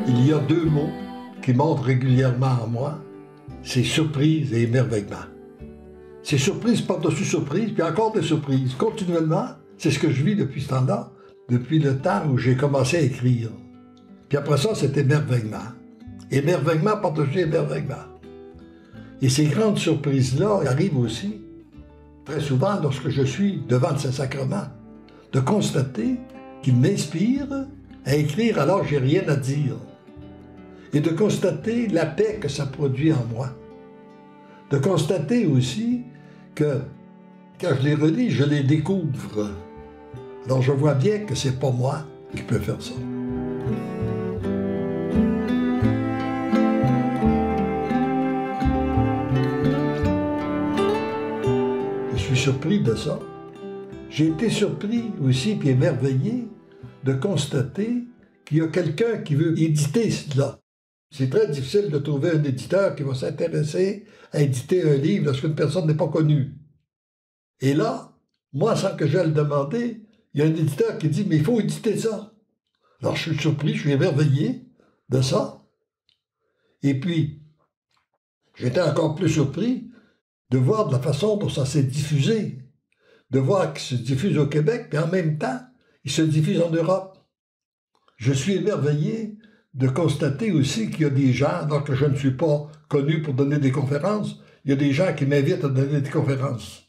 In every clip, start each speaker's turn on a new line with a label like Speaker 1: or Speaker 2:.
Speaker 1: Il y a deux mots qui montent régulièrement en moi, c'est surprise et émerveillement. C'est surprise par-dessus surprise, puis encore des surprises. Continuellement, c'est ce que je vis depuis ce temps-là, depuis le temps où j'ai commencé à écrire. Puis après ça, c'est émerveillement. Émerveillement par-dessus émerveillement. Et ces grandes surprises-là arrivent aussi, très souvent, lorsque je suis devant le Saint-Sacrement, de constater qu'il m'inspire à écrire alors que j'ai rien à dire. Et de constater la paix que ça produit en moi. De constater aussi que, quand je les relis, je les découvre. Alors je vois bien que c'est pas moi qui peux faire ça. Je suis surpris de ça. J'ai été surpris aussi, puis émerveillé, de constater qu'il y a quelqu'un qui veut éditer cela. C'est très difficile de trouver un éditeur qui va s'intéresser à éditer un livre lorsqu'une personne n'est pas connue. Et là, moi, sans que j'aille le demander, il y a un éditeur qui dit « mais il faut éditer ça ». Alors je suis surpris, je suis émerveillé de ça. Et puis, j'étais encore plus surpris de voir de la façon dont ça s'est diffusé, de voir qu'il se diffuse au Québec, puis en même temps, il se diffuse en Europe. Je suis émerveillé de constater aussi qu'il y a des gens, alors que je ne suis pas connu pour donner des conférences, il y a des gens qui m'invitent à donner des conférences.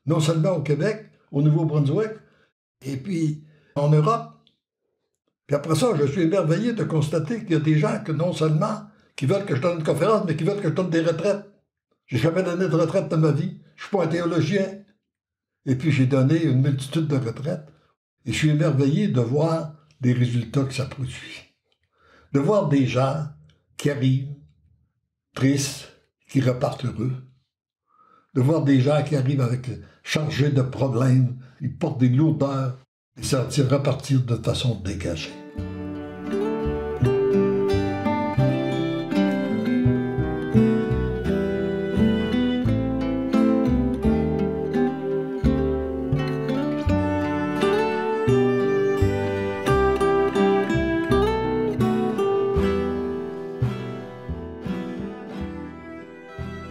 Speaker 1: Non seulement au Québec, au Nouveau-Brunswick, et puis en Europe. Puis après ça, je suis émerveillé de constater qu'il y a des gens que non seulement qui veulent que je donne une conférence, mais qui veulent que je donne des retraites. J'ai jamais donné de retraite de ma vie. Je ne suis pas un théologien. Et puis j'ai donné une multitude de retraites. Et je suis émerveillé de voir des résultats que ça produit. De voir des gens qui arrivent tristes, qui repartent heureux. De voir des gens qui arrivent avec chargés de problèmes, ils portent des lourdeurs, et sentir repartir de façon dégagée.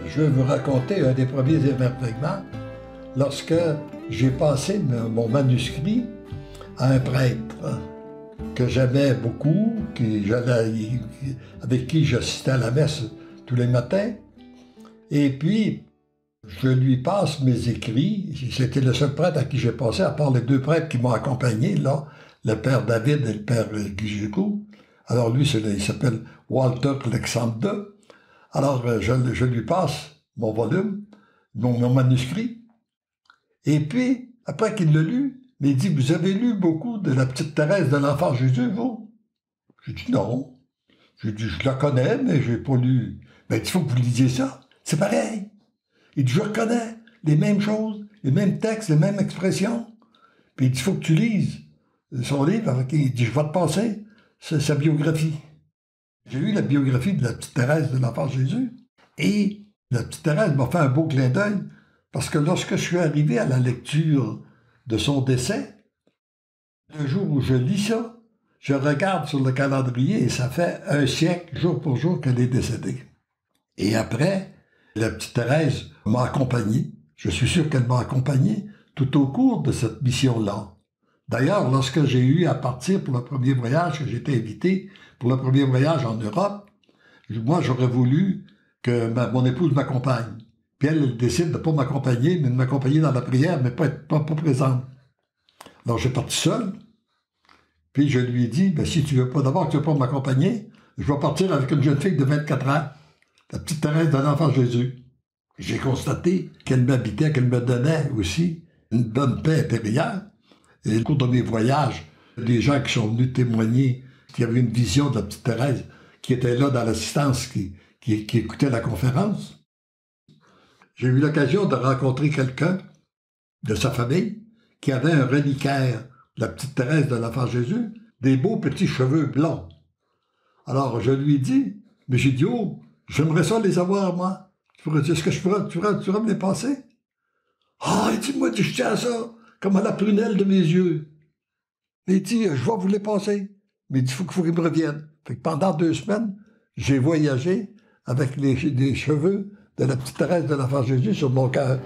Speaker 1: Je vais vous raconter un des premiers émerveillements lorsque j'ai passé mon manuscrit à un prêtre que j'aimais beaucoup, avec qui j'assistais à la messe tous les matins. Et puis, je lui passe mes écrits. C'était le seul prêtre à qui j'ai passé, à part les deux prêtres qui m'ont accompagné, là, le père David et le père Guijico. Alors lui, il s'appelle Walter Alexander. Alors, je lui passe mon volume, mon manuscrit. Et puis, après qu'il l'a lu, il dit « Vous avez lu beaucoup de la petite Thérèse de l'Enfant Jésus, vous? » J'ai dit « Non. » J'ai dit « Je la connais, mais je n'ai pas lu. » Ben, il faut que vous lisiez ça. C'est pareil. Il dit « Je reconnais les mêmes choses, les mêmes textes, les mêmes expressions. » Puis il dit « Il faut que tu lises son livre. » Il dit « Je vais te passer sa biographie. » J'ai lu la biographie de la petite Thérèse de l'Enfant Jésus et la petite Thérèse m'a fait un beau clin d'œil parce que lorsque je suis arrivé à la lecture de son décès, le jour où je lis ça, je regarde sur le calendrier et ça fait 1 siècle, jour pour jour, qu'elle est décédée. Et après, la petite Thérèse m'a accompagné. Je suis sûr qu'elle m'a accompagné tout au cours de cette mission-là. D'ailleurs, lorsque j'ai eu à partir pour le premier voyage, que j'étais invité pour le premier voyage en Europe, moi, j'aurais voulu que mon épouse m'accompagne. Puis elle décide de ne pas m'accompagner, mais de m'accompagner dans la prière, mais pas présente. Alors, j'ai parti seul. Puis je lui ai dit, ben, si tu veux pas d'abord que tu veux pas m'accompagner, je vais partir avec une jeune fille de 24 ans, la petite Thérèse de l'Enfant Jésus. J'ai constaté qu'elle m'habitait, qu'elle me donnait aussi une bonne paix intérieure. Et au cours de mes voyages, des gens qui sont venus témoigner qu'il y avait une vision de la petite Thérèse qui était là dans l'assistance, qui écoutait la conférence. J'ai eu l'occasion de rencontrer quelqu'un de sa famille qui avait un reliquaire de la petite Thérèse de l'Enfant Jésus, des beaux petits cheveux blonds. Alors je lui ai dit, mais j'ai dit, oh, j'aimerais ça les avoir, moi. Est-ce que tu pourrais me les passer? Ah, il dit, moi, je tiens à ça, comme à la prunelle de mes yeux. Il dit, je vais vous les passer. Mais il dit, il faut qu'ils me reviennent. Fait que pendant 2 semaines, j'ai voyagé avec les cheveux de la petite Thérèse de l'Enfant Jésus sur mon cœur.